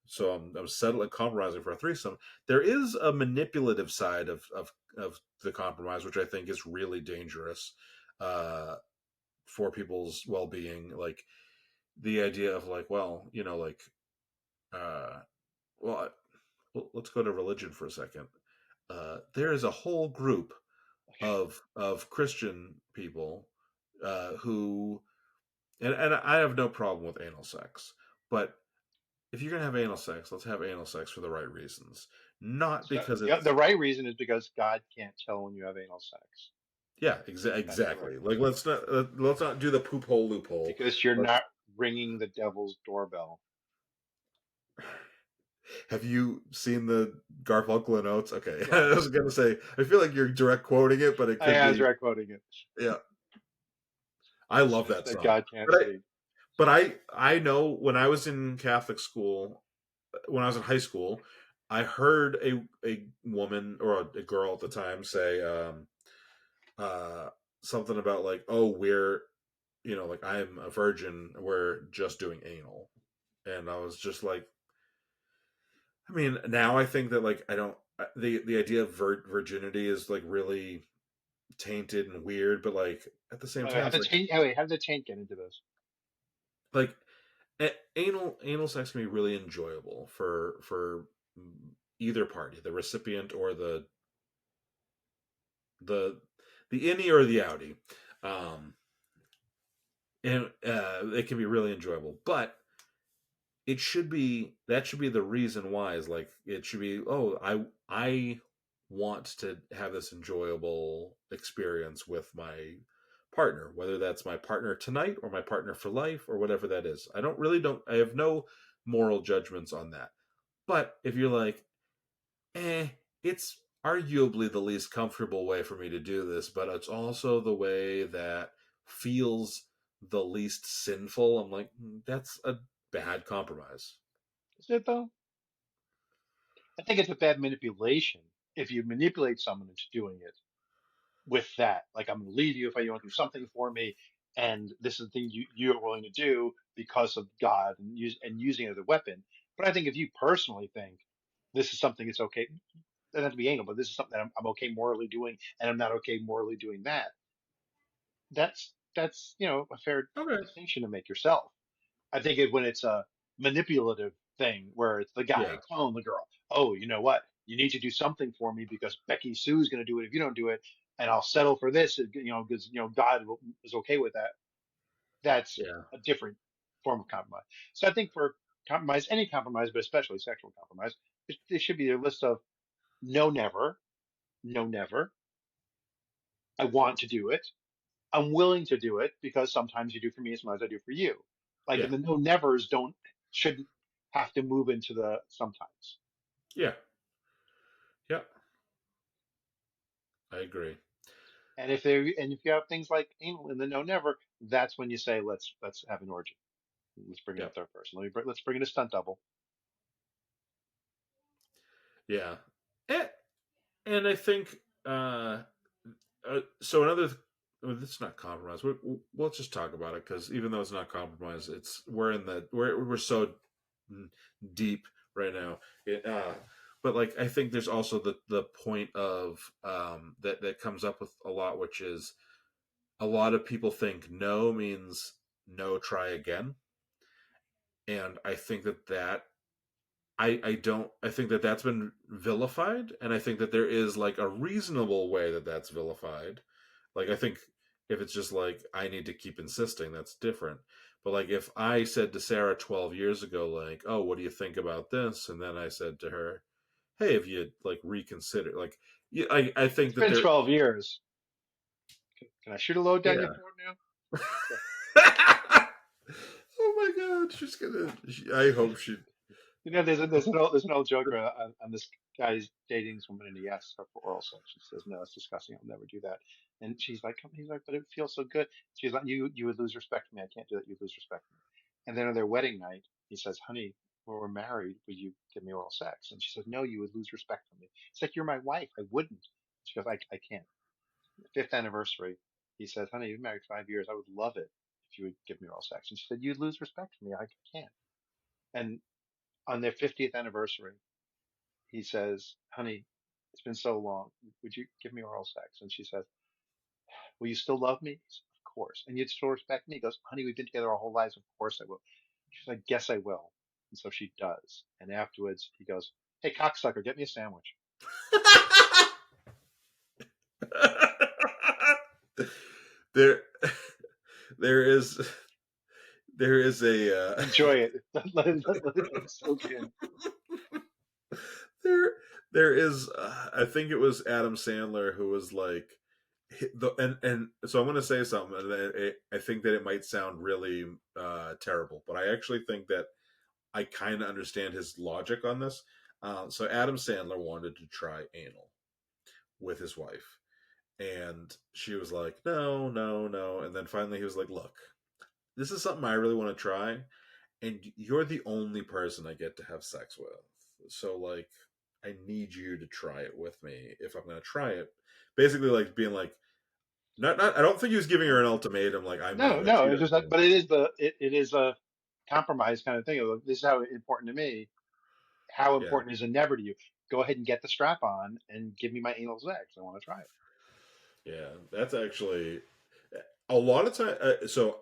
S1: so I'm settling compromising for a threesome. There is a manipulative side of the compromise, which I think is really dangerous uh, for people's well being. Like the idea of like, well, like, uh, well, let's go to religion for a second. There is a whole group of Christian people who, and I have no problem with anal sex, but if you're gonna have anal sex, let's have anal sex for the right reasons, not
S2: So,
S1: because
S2: yeah, the
S1: it's
S2: right reason is because God can't tell when you have anal sex.
S1: yeah,
S2: That's the right
S1: exactly. Like
S2: reason.
S1: let's not do the poop hole loophole.
S2: Because you're
S1: Let's.
S2: not ringing the devil's doorbell.
S1: Have you seen the Garfunkel and Oates? Okay, I was
S2: Yes.
S1: gonna say I feel like you're direct quoting it, but it
S2: I
S1: could
S2: am
S1: be
S2: direct quoting it.
S1: yeah. I
S2: The
S1: love
S2: switch
S1: that
S2: that
S1: song,
S2: God can't
S1: but I
S2: see.
S1: but I know when I was in Catholic school, when I was in high school, I heard a woman or a girl at the time say uh, something about like, oh, we're like I'm a virgin, we're just doing anal, and I was just like, I mean, now I think that like I don't the idea of virginity is like really tainted and weird, but like at the same
S2: Wait, wait,
S1: time,
S2: how
S1: it's
S2: did
S1: like
S2: taint? Oh, wait, how did the taint get into this?
S1: like anal sex can be really enjoyable for either party, the recipient or the the innie or the outie. Um, and it can be really enjoyable, but that should be the reason why is like it should be, oh, I want to have this enjoyable experience with my partner, whether that's my partner tonight or my partner for life or whatever that is. Don't I have no moral judgments on that. But if you're like, it's arguably the least comfortable way for me to do this, but it's also the way that feels the least sinful. I'm like, that's a bad compromise.
S2: Is it though? I think it's a bad manipulation if you manipulate someone into doing it with that. Like, I'm going to leave you if you want to do something for me, and this is the thing you're willing to do because of God and using it as a weapon. But I think if you personally think this is something that's okay, it doesn't have to be anal, but this is something that I'm okay morally doing, and I'm not okay morally doing that. That's a fair
S1: Okay.
S2: distinction to make yourself. I think when it's a manipulative thing where it's the guy
S1: Yeah.
S2: calling the girl, oh, you know what? You need to do something for me because Becky Sue's going to do it if you don't do it, and I'll settle for this, because God is okay with that. That's
S1: Yeah.
S2: a different form of compromise. So I think for compromise, any compromise, but especially sexual compromise, there should be a list of no, never, no, never. I want to do it. I'm willing to do it because sometimes you do for me as much as I do for you. Like
S1: Yeah.
S2: the no nevers shouldn't have to move into the sometimes.
S1: Yeah. Yeah. I agree.
S2: And if you have things like anal in the no never, that's when you say let's have an orgy. Let's bring in a
S1: Yeah.
S2: third person. Let's bring in a stunt double.
S1: Yeah. And, and I think so another well, this is not compromise. We'll just talk about it because even though it's not compromise, we're so deep right now. but like I think there's also the point of that comes up with a lot, which is a lot of people think no means no, try again, and I think that I don't I think that that's been vilified, and I think that there is like a reasonable way that that's vilified. Like I think if it's just like I need to keep insisting, that's different. But like if I said to Sarah 12 years ago, like, "Oh, what do you think about this?" and then I said to her, "Hey, have you like reconsidered?" Like, yeah, I think
S2: It's
S1: that
S2: been
S1: there,
S2: 12 years. Can I shoot a load down your
S1: yeah.
S2: throat now? Okay.
S1: Oh my God, she's gonna. I hope she.
S2: There's an old joke on this guy's dating this woman, and he asks her for oral sex. She says, "No, it's disgusting. I'll never do that." And he's like, "But it feels so good." She's like, "You would lose respect for me. I can't do that. You would lose respect for me." And then on their wedding night, he says, "Honey, when we're married, will you give me oral sex?" And she says, "No, you would lose respect for me." It's like, "You're my wife. I wouldn't." She goes, I can't." Fifth anniversary, he says, "Honey, you've been married 5 years. I would love it if you would give me oral sex." And she said, "You'd lose respect for me. I can't." And on their 50th anniversary, he says, "Honey, it's been so long. Would you give me oral sex?" And she says, "Will you still love me?" He says, "Of course." "And you'd still respect me?" He goes, "Honey, we've been together our whole lives. Of course I will." She's like, "Guess I will." And so she does. And afterwards, he goes, "Hey, cocksucker, get me a sandwich."
S1: there, there is, there is a.
S2: Enjoy it. Let it soak in.
S1: There, there is. I think it was Adam Sandler who was like, and so I'm going to say something, and I think that it might sound really terrible, but I actually think that I kind of understand his logic on this. So Adam Sandler wanted to try anal with his wife, and she was like, "No, no, no," and then finally he was like, "Look, this is something I really want to try, and you're the only person I get to have sex with. So like I need you to try it with me if I'm gonna try it." Basically like being like not I don't think he was giving her an ultimatum like I'm not
S2: No,
S1: gonna
S2: no,
S1: cheat
S2: it's
S1: on
S2: just that,
S1: you.
S2: but it is a compromise kind of thing. This is how important to me. How
S1: Yeah.
S2: important is it never to you? Go ahead and get the strap on and give me my anal sex. I want to try it.
S1: Yeah. That's actually a lot of time so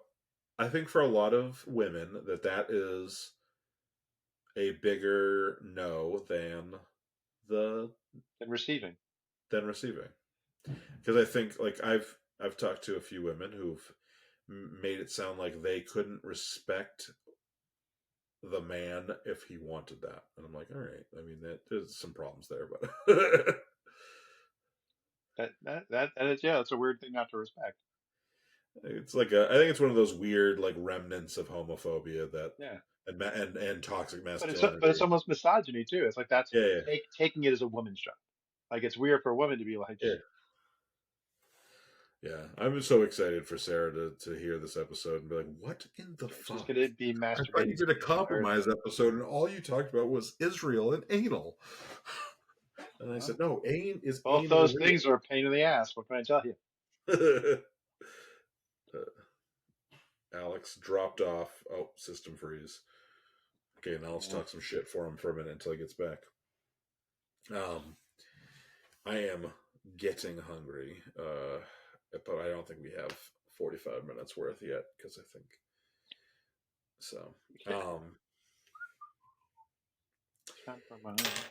S1: I think for a lot of women that is a bigger no the
S2: And receiving.
S1: than receiving. Because I think like I've talked to a few women who've made it sound like they couldn't respect the man if he wanted that, and I'm like, all right. I mean, there's some problems there, but
S2: That is, yeah, it's a weird thing not to respect.
S1: it's like I think it's one of those weird like remnants of homophobia that
S2: Yeah.
S1: and toxic
S2: But it's
S1: masculinity.
S2: almost misogyny too. It's like that's
S1: Yeah, yeah,
S2: taking it as a woman's job. Like it's weird for a woman to be like,
S1: yeah. Yeah. I'm so excited for Sarah to hear this episode and be like, what in the
S2: she's
S1: fuck?
S2: gonna be
S1: I thought you
S2: masturbating
S1: did a
S2: station
S1: compromise
S2: Thursday.
S1: episode and all you talked about was Israel and anal. And I
S2: Well,
S1: said, no, is
S2: both
S1: anal
S2: those
S1: real?
S2: things are a pain in the ass. What can I tell you?
S1: Alex dropped off. Oh, system freeze. Okay, now let's
S2: Yeah.
S1: talk some shit for him for a minute until he gets back. Um, I am getting hungry, but I don't think we have 45 minutes worth yet because I think so. Um,
S2: Compromise.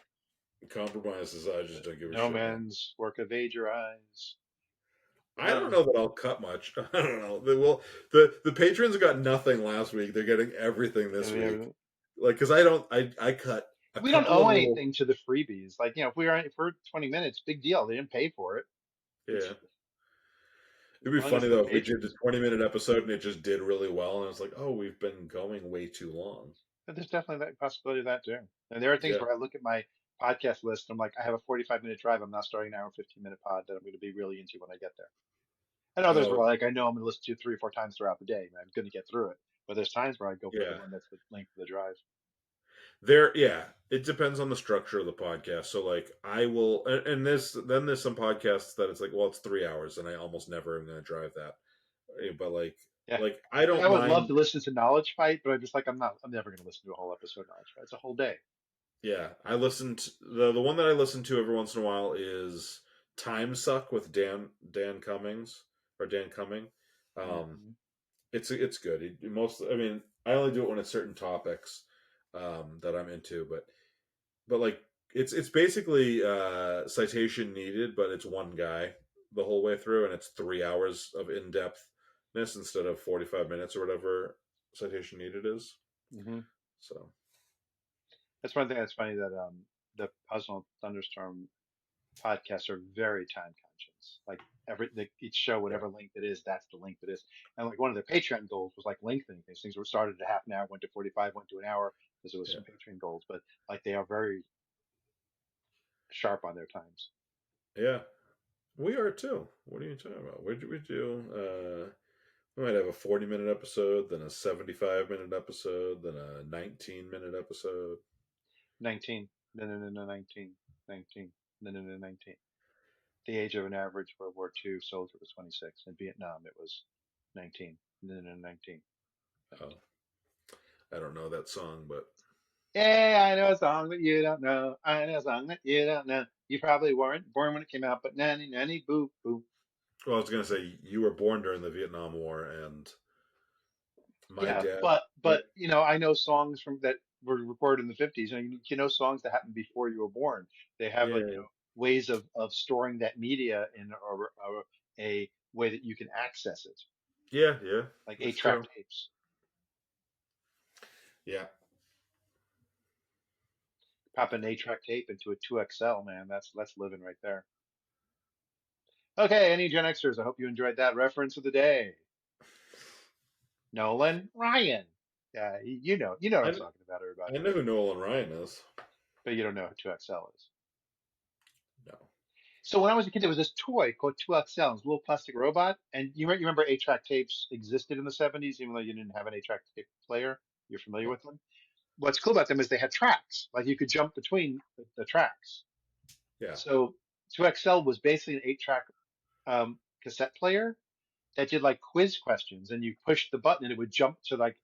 S1: Compromises, I just don't give a
S2: No
S1: shit now.
S2: man's work evade your eyes.
S1: I don't
S2: No.
S1: know that I'll cut much. I don't know. The patrons got nothing last week. They're getting everything this week. Like, because I don't, I cut a
S2: We don't
S1: couple of
S2: owe
S1: little,
S2: anything to the freebies. Like, if we're 20 minutes, big deal. They didn't pay for it.
S1: yeah.
S2: It's
S1: It'd
S2: as
S1: be
S2: long as
S1: funny
S2: the
S1: though if we did a
S2: patrons.
S1: 20-minute episode and it just did really well, and it's like, oh, we've been going way too long.
S2: But there's definitely that possibility of that too. And there are things
S1: Yeah.
S2: where I look at my podcast list. I'm like, I have a 45-minute drive. I'm not starting an hour and 15-minute pod that I'm going to be really into when I get there. And others where
S1: Oh,
S2: like I know I'm going to listen to 3 or 4 times throughout the day. And I'm going to get through it. But there's times where I go for the
S1: yeah.
S2: one that's the length of the drive.
S1: Yeah. It depends on the structure of the podcast. So, like, I will, and then there's some podcasts that it's like, well, it's 3 hours, and I almost never am going to drive that. But
S2: Yeah.
S1: I
S2: I
S1: don't
S2: would love
S1: mind.
S2: to listen to Knowledge Fight, but I'm just like, I'm never going to listen to a whole episode of Knowledge Fight. It's a whole day.
S1: Yeah, I listened the one that I listen to every once in a while is Time Suck with Dan Cummings or Dan Cumming. Um,
S2: Mhm.
S1: it's good. I mean, I only do it when it's certain topics that I'm into, but like it's basically citation needed, but it's one guy the whole way through, and it's 3 hours of in depthness instead of 45 minutes or whatever citation needed is.
S2: Mhm.
S1: So
S2: That's one thing that's funny that the Puzzle Thunderstorm podcasts are very time conscious. Like each show,
S1: yeah,
S2: whatever length it is, that's the length it is. And like one of their Patreon goals was like lengthening things. Things were started at half an hour, went to 45, went to an hour because it was
S1: yeah,
S2: some Patreon goals. But like they are very sharp on their times.
S1: yeah. We are too. What are you talking about? What did we do? We might have a 40-minute episode, then a 75-minute episode, then a 19-minute episode.
S2: 19, no, no, no, no, 19, 19, no, no, no, 19. The age of an average World War II soldier was 26. In Vietnam, it was 19, no, no, no, 19,
S1: Oh,
S2: 19.
S1: I don't know that song, but
S2: Yeah, I know a song that you don't know. I know a song that you don't know. You probably weren't born when it came out, but nanny nanny boo boo.
S1: well, I was gonna say you were born during the Vietnam War, and my
S2: Yeah,
S1: dad, my
S2: but I know songs from that were recorded in the 50s. You know songs that happened before you were born. They have like
S1: yeah,
S2: ways of storing that media in a way that you can access it,
S1: yeah, yeah,
S2: like
S1: that's
S2: 8-track
S1: true.
S2: tapes.
S1: Yeah,
S2: Pop an 8-track tape into a 2XL, man. That's living right there. Okay, any Gen Xers, I hope you enjoyed that reference of the day. Nolan Ryan. Yeah, you know what I'm
S1: I
S2: talking about, everybody.
S1: I know who Nolan Ryan is.
S2: But you don't know what 2XL is.
S1: No.
S2: So when I was a kid, there was this toy called 2XL, it was a little plastic robot. And you remember 8-track tapes existed in the 70s, even though you didn't have an 8-track tape player. You're familiar
S1: Yeah,
S2: with them. What's cool about them is they had tracks, like you could jump between the tracks.
S1: yeah,
S2: So 2XL was basically an 8-track cassette player that did like quiz questions, and you pushed the button and it would jump to like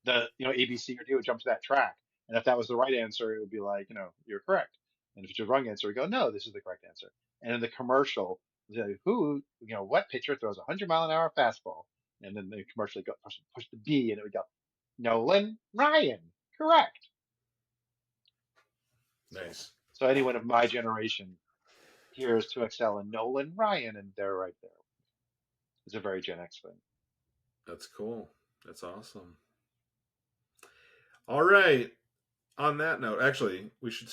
S2: the ABC or D would jump to that track. And if that was the right answer, it would be like, you're correct. And if it's the wrong answer, we go, no, this is the correct answer. And in the commercial, like, what pitcher throws a 100-mile-an-hour fastball? And then the commercial would go push the B, and it would go, Nolan Ryan, correct. So,
S1: nice.
S2: so anyone of my generation hears 2XL and Nolan Ryan, and they're right there. It's a very Gen X thing.
S1: That's cool. That's awesome. All right. On that note, actually, we should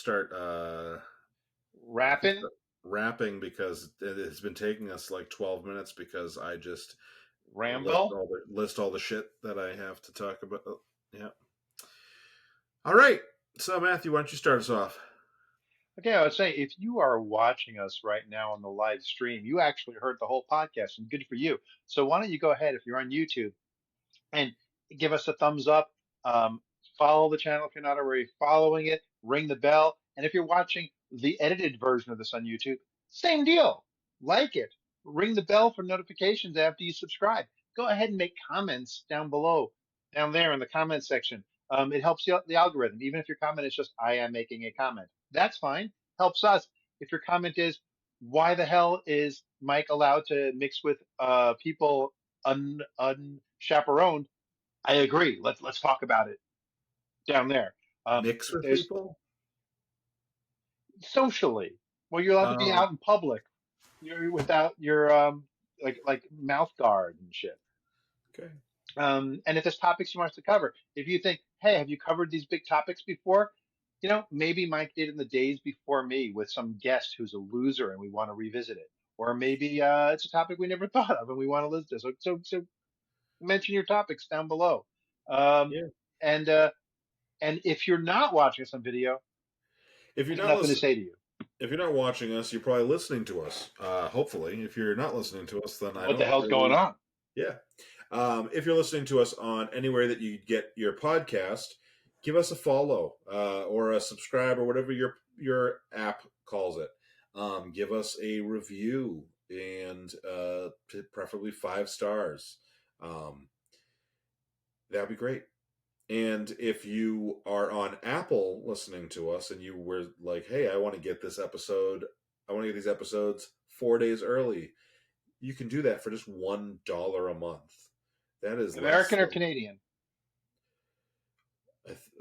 S2: Rapping,
S1: start wrapping because it has been taking us like 12 minutes because I just
S2: Rambo.
S1: list all the shit that I have to talk about. Yeah. All right. So Matthew, why don't you start us off?
S2: Okay, I would say if you are watching us right now on the live stream, you actually heard the whole podcast, and good for you. So why don't you go ahead if you're on YouTube and give us a thumbs up. Um, Follow the channel if you're not already following it. Ring the bell, and if you're watching the edited version of this on YouTube, same deal. Like it. Ring the bell for notifications after you subscribe. Go ahead and make comments down below, down there in the comment section. It helps the algorithm. Even if your comment is just "I am making a comment," that's fine. Helps us. If your comment is "Why the hell is Mike allowed to mix with people unchaperoned?" I agree. Let's talk about it down there.
S1: Mix
S2: If
S1: with
S2: there's
S1: people?
S2: socially, well, you're allowed to be
S1: Oh,
S2: out in public. You're without your like mouth guard and shit.
S1: okay.
S2: And if there's topics you want us to cover, if you think, hey, have you covered these big topics before? Maybe Mike did in the days before me with some guest who's a loser and we want to revisit it. Or maybe it's a topic we never thought of and we want to listen to. So mention your topics down below. Um,
S1: Yeah.
S2: and uh, and if you're not watching us on video,
S1: If
S2: I
S1: you're
S2: got
S1: not
S2: nothing to
S1: listening,
S2: say to you.
S1: if you're not watching us, you're probably listening to us. Hopefully, if you're not listening to us, then I
S2: What the
S1: don't
S2: hell's going
S1: really.
S2: on?
S1: Yeah. If you're listening to us on anywhere that you get your podcast, give us a follow or a subscribe or whatever your app calls it. Give us a review and preferably 5 stars. Um, that'd be great. And if you are on Apple listening to us and you were like, hey, I want to get these episodes 4 days early, you can do that for just $1 a month. That is less
S2: American or
S1: than
S2: Canadian?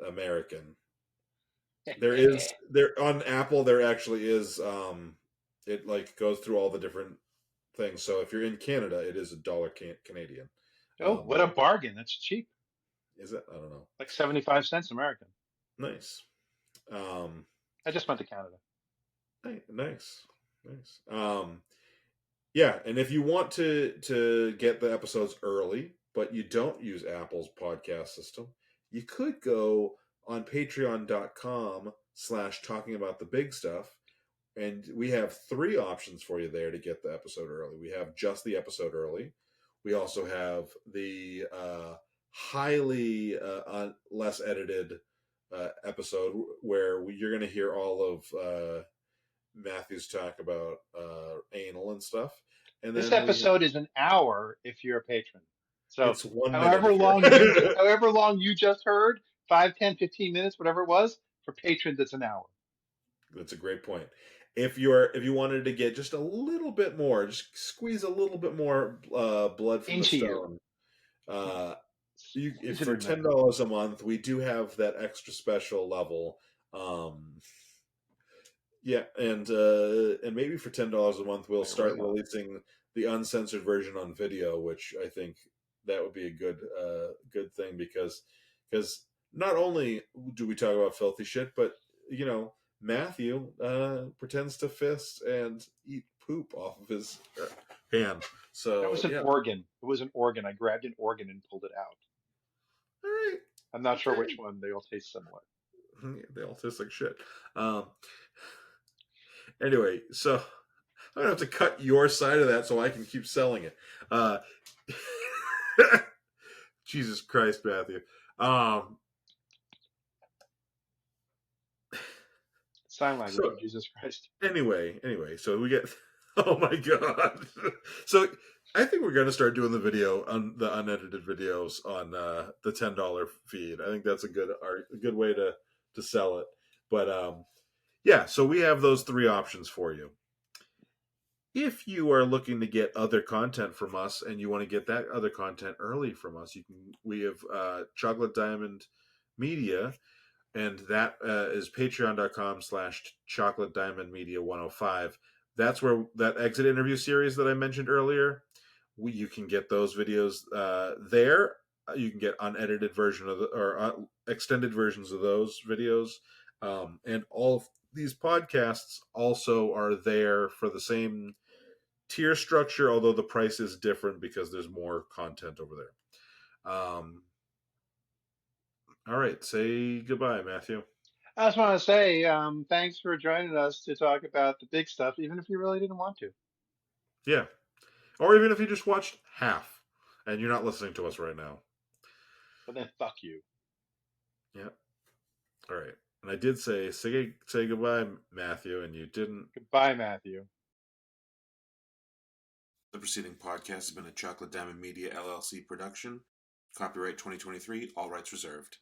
S1: American. There on Apple there actually is it like goes through all the different things. So if you're in Canada, it is $1 Canadian.
S2: Oh, what a bargain. That's cheap.
S1: Is it? I don't know.
S2: Like 75 cents American.
S1: Nice. Um,
S2: I just went to Canada.
S1: nice. Yeah, and if you want to get the episodes early, but you don't use Apple's podcast system, you could go on patreon.com/talking about the big stuff. And we have 3 options for you there to get the episode early. We have just the episode early. We also have the highly less edited episode where you're going to hear all of Matthew's talk about anal and stuff. And
S2: This
S1: then
S2: episode is an hour if you're a patron. So
S1: it's 1 minute.
S2: however long you just heard, 5, 10, 15 minutes, whatever it was, for patrons it's an hour.
S1: That's a great point. If you wanted to get just a little bit more, just squeeze a little bit more blood from
S2: Into
S1: the
S2: you.
S1: stone. If
S2: Squeeze it
S1: for
S2: in there.
S1: $10 a month, we do have that extra special level. Yeah, and maybe for $10 a month, we'll start releasing the uncensored version on video, which I think that would be a good thing because not only do we talk about filthy shit, but Matthew pretends to fist and eat poop off of his hand. So
S2: that was an organ. It was an organ. I grabbed an organ and pulled it out.
S1: All right.
S2: I'm not sure which one. They all taste similar.
S1: They all taste like shit. Anyway, so I'm gonna have to cut your side of that so I can keep selling it. Jesus Christ, Matthew.
S2: Sign language of Jesus Christ.
S1: Anyway, so we get. Oh my god! So I think we're gonna start doing the video on the unedited videos on the $10 feed. I think that's a good way to sell it. But yeah, so we have those 3 options for you. If you are looking to get other content from us and you want to get that other content early from us, we have Chocolate Diamond Media, and that is patreon.com/Chocolate Diamond Media 105. That's where that exit interview series that I mentioned earlier, you can get those videos there. You can get unedited version or extended versions of those videos, and all of these podcasts also are there for the same tier structure, although the price is different because there's more content over there. All right, say goodbye, Matthew.
S2: I just want to say thanks for joining us to talk about the big stuff, even if you really didn't want to.
S1: Yeah. Or even if you just watched half and you're not listening to us right now.
S2: But then fuck you.
S1: Yeah. All right. And I did say goodbye, Matthew, and you didn't.
S2: Goodbye, Matthew.
S1: The preceding podcast has been a Chocolate Diamond Media LLC production. Copyright 2023, all rights reserved.